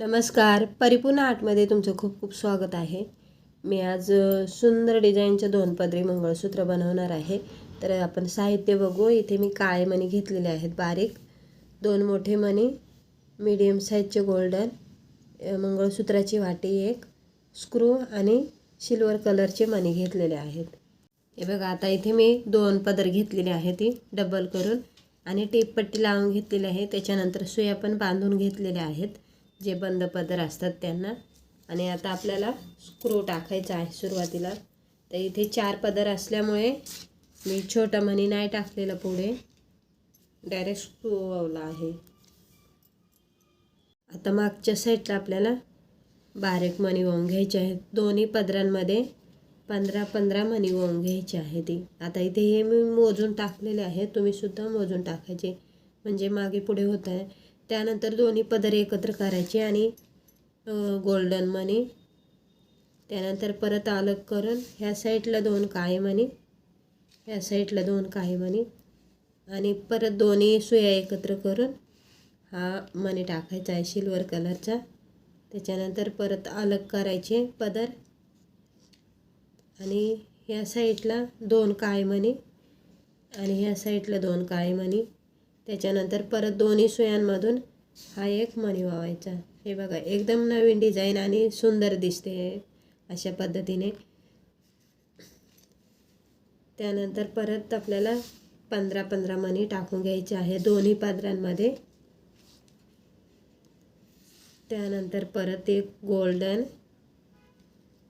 नमस्कार. परिपूर्ण आर्टमध्ये तुमचं खूप खूप स्वागत आहे. मी आज सुंदर डिझाईनचे 2 पदरी मंगळसूत्र बनवणार आहे. तर आपण साहित्य बघू. इथे मी काळे मणी घेतलेले आहेत बारीक, 2 मोठे मणी, मीडियम साईजचे गोल्डन, मंगळसूत्राची वाटी एक, स्क्रू आणि सिल्वर कलरचे मणी घेतलेले आहेत. हे बघा, आता इथे मी 2 पदर घेतलेले आहेत ती डबल करून आणि टेप पट्टी लावून घेतलेली आहे. त्याच्यानंतर सुया पण बांधून घेतलेल्या आहेत, जे बंद पदर असतात त्यांना. आणि आता आपल्याला स्क्रू टाकायचा आहे सुरुवातीला. तर इथे 4 पदर असल्यामुळे मी छोटा मणी नाही टाकलेला, पुढे डायरेक्ट स्क्रू लावला आहे. आता मागच्या साईडला आपल्याला बारीक मणी वळून घ्यायचे आहेत. दोन्ही पदरांमध्ये 15-15 मणी वळून घ्यायचे आहे ती. आता इथे हे मी मोजून टाकलेले आहे, तुम्ही सुद्धा मोजून टाकायचे म्हणजे मागे पुढे होत आहे. त्यानंतर दोन्ही पदर एकत्र करायचे आणि गोल्डन मणी, त्यानंतर परत अलग करून ह्या साईडला 2 काळे मणी, ह्या साईडला 2 काळे मणी आणि परत दोन्ही सुया एकत्र करून हा मणी टाकायचा आहे सिल्वर कलरचा. त्याच्यानंतर परत अलग करायचे पदर आणि ह्या साईडला 2 काळे मणी आणि ह्या साईडला 2 काळे मणी. त्याच्यानंतर परत दोन्ही सुयांमधून हा एक मणी वावायचा. हे बघा, एकदम नवीन डिझाईन आणि सुंदर दिसते अशा पद्धतीने. त्यानंतर परत आपल्याला 15-15 मणी टाकून घ्यायचे आहे दोन्ही पदरांमध्ये. त्यानंतर परत एक गोल्डन,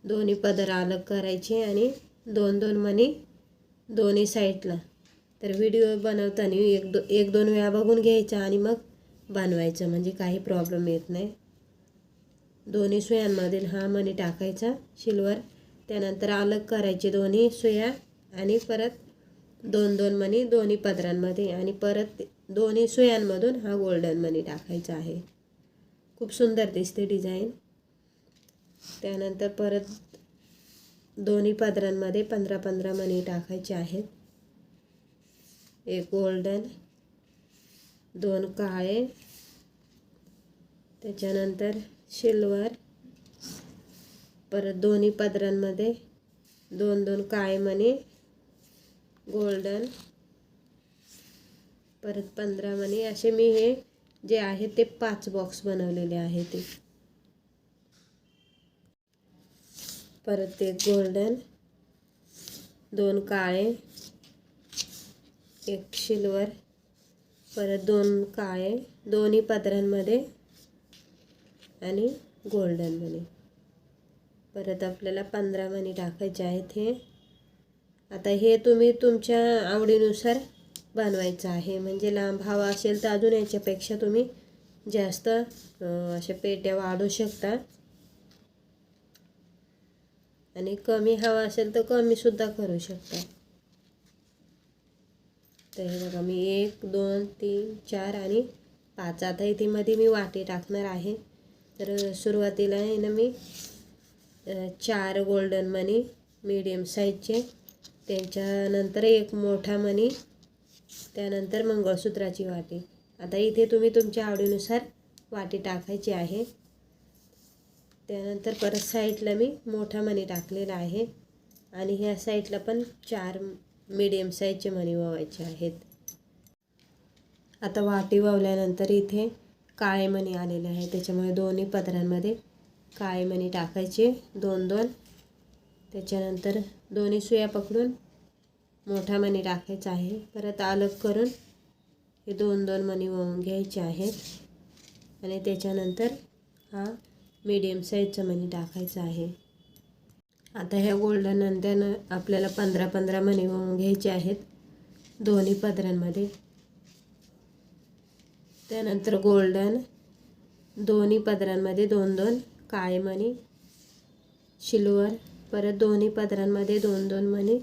दोन्ही पदर अलग करायचे आणि 2-2 मणी दोन्ही साईडला. तर व्हिडिओ बनवताना एक दोन वेळा बघून घ्यायचा आणि मग बनवायचं, म्हणजे काही प्रॉब्लेम येत नाही. दोन्ही सुयांमधील हा मणी टाकायचा सिल्वर. त्यानंतर अलग करायचे दोन्ही सुया आणि परत 2-2 मणी दोन्ही पदरांमध्ये आणि परत दोन्ही सुयांमधून हा गोल्डन मणी टाकायचा आहे. खूप सुंदर दिसते डिझाईन. त्यानंतर परत दोन्ही पदरांमध्ये 15-15 मणी टाकायचे आहेत. एक गोल्डन, 2 काळे, त्याच्यानंतर सिल्वर, परत दोन्ही पदरांमध्ये 2-2 काळे मणी, गोल्डन, परत 15 मणी. असे मी हे जे आहे ते 5 बॉक्स बनवलेले आहे ते. परत एक गोल्डन, 2 काळे, एक सिल्वर, परत 2 काळे दोन्ही पदरांमध्ये आणि गोल्डन मणी. परत आपल्याला 15 मणी टाकायचे आहेत हे. आता हे तुम्ही तुमच्या आवडीनुसार बनवायचं आहे, म्हणजे लांब हवा असेल तर अजून याच्यापेक्षा तुम्ही जास्त अशा पेट्या वाढवू शकता आणि कमी हवा असेल तर कमी सुद्धा करू शकता. तर हे बघा, मी 1 2 3 4 आणि 5. आता इथे मध्ये मी वाटी टाकणार आहे. तर सुरुवातीला आहे ना मी 4 गोल्डन मणी मीडियम साईजचे, त्याच्यानंतर एक मोठा मणी, त्यानंतर मंगळसूत्राची वाटी. आता इथे तुम्ही तुमच्या आवडीनुसार वाटी टाकायची आहे. त्यानंतर परत साईडला मी मोठा मणी टाकलेला आहे आणि ह्या साईडला पण 4 मीडियम साईजचे मणी वावायचे आहेत. आता वाटी वावल्यानंतर इथे काळे मणी आलेले आहे, त्याच्यामुळे दोन्ही पदरांमध्ये काळे मणी टाकायचे 2-2. त्याच्यानंतर दोन्ही सुया पकडून मोठा मणी टाकायचा आहे. परत अलग करून हे 2-2 मणी वळून घ्यायचे आहेत आणि त्याच्यानंतर हा मीडियम साईजचा मणी टाकायचा आहे. आता ह्या गोल्डन नंतर आपल्याला 15-15 मणी वळून घ्यायचे आहेत दोन्ही पदरांमध्ये. त्यानंतर गोल्डन, दोन्ही पदरांमध्ये 2-2 काळे मणी, सिल्वर, परत दोन्ही पदरांमध्ये 2-2 मणी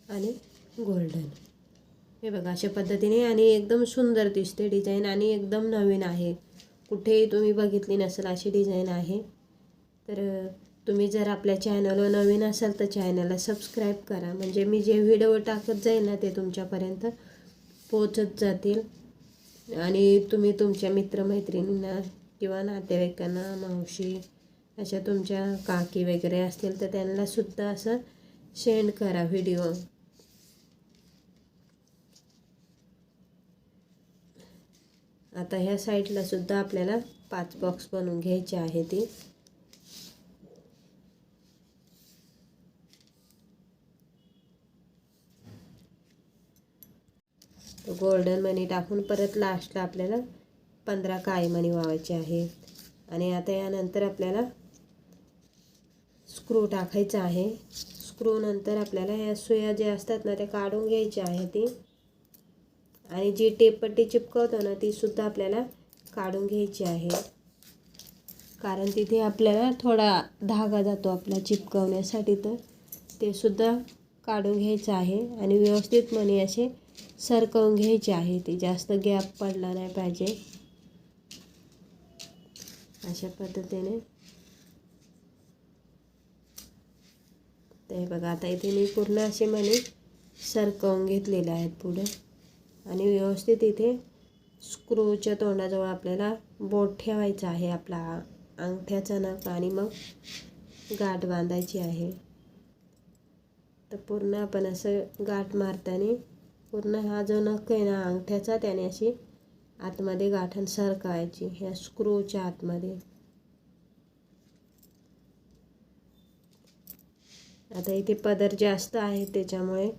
आणि गोल्डन. हे बघा, अशा पद्धतीने. आणि एकदम सुंदर दिसते डिझाईन आणि एकदम नवीन आहे, कुठेही तुम्ही बघितली नसेल अशी डिझाईन आहे. तर तुम्ही जर आपल्या चॅनलवर नवीन असाल तर चॅनलला सबस्क्राईब करा, म्हणजे मी जे व्हिडिओ टाकत जाईल ना ते तुमच्यापर्यंत पोचत जातील आणि तुम्ही तुमच्या मित्रमैत्रिणींना किंवा नातेवाईकांना, मावशी अशा तुमच्या काकी वगैरे असतील तर त्यांनासुद्धा असं सेंड करा व्हिडिओ. आता ह्या साईडला सुद्धा आपल्याला 5 बॉक्स बनवून घ्यायचे आहे ती. तो गोल्डन मनी टाकून परत लास्टला आपल्याला 15 काळे मणी वावायचे आहेत. आणि आता यानंतर आपल्याला स्क्रू टाकायचा आहे. स्क्रू नंतर आपल्याला ह्या सुया जे असतात ना त्या काढून घ्यायच्या आहे ती. आणि जी टेपपट्टी चिपकवतो ना ती सुद्धा आपल्याला काढून घ्यायची आहे, कारण तिथे आपल्याला थोडा धागा जातो आपला चिपकवण्यासाठी, तर ते सुद्धा काढून घ्यायचं आहे. आणि व्यवस्थित मणी असे सरकवून घ्यायचे आहे. ते जास्त गॅप पडला नाही पाहिजे. अशा पद्धतीने ते बघा. आता इथे मी पूर्ण असे मणी सरकवून घेतलेले आहेत पुढे. आणि व्यवस्थित इथे स्क्रूच्या तोंडाजवळ आपल्याला बोट ठेवायचा आहे आपला अंगठ्याचा नख, आणि मग गाठ बांधायची आहे. तर पूर्ण आपण असं गाठ मारताना पूर्ण हा जो नख आहे ना अंगठ्याचा त्याने अशी आतमध्ये गाठण सरकवायची ह्या स्क्रूच्या आतमध्ये. आता इथे पदर जास्त आहे त्याच्यामुळे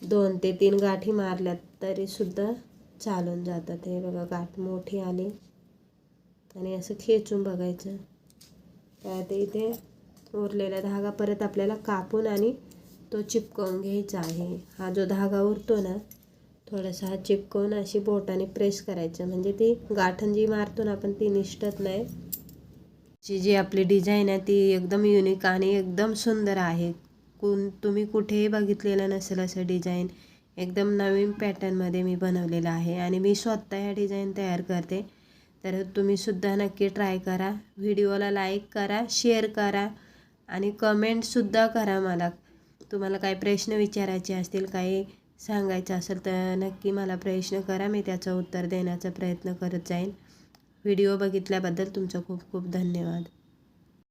2 ते 3 गाठी मारल्यात तरी सुद्धा चालून जातात. हे बघा गाठ मोठी आली आणि असं खेचून बघायचं. तर इथे उरलेला धागा परत आपल्याला कापून आणि तो चिपकवून घ्यायचा आहे. हा जो धागा उरतो ना थोडासा हा चिपकवून अशी बोटाने प्रेस करायचं, म्हणजे ती गाठण जी मारतो ना आपण ती निष्ठत नाही. जी आपली डिझाईन आहे ती एकदम युनिक आणि एकदम सुंदर आहे. तुम्ही कुठेही बघितलेलं नसेल असं डिझाईन. एकदम नवीन पॅटर्नमध्ये मी बनवलेलं आहे आणि मी स्वतः ह्या डिझाईन तयार करते. तर तुम्हीसुद्धा नक्की ट्राय करा. व्हिडिओला लाईक करा, शेअर करा आणि कमेंटसुद्धा करा. मला तुम्हाला काही प्रश्न विचारायचे असतील, काही सांगायचं असेल तर नक्की मला प्रश्न करा. मी त्याचं उत्तर देण्याचा प्रयत्न करत जाईन. व्हिडिओ बघितल्याबद्दल तुमचं खूप खूप धन्यवाद.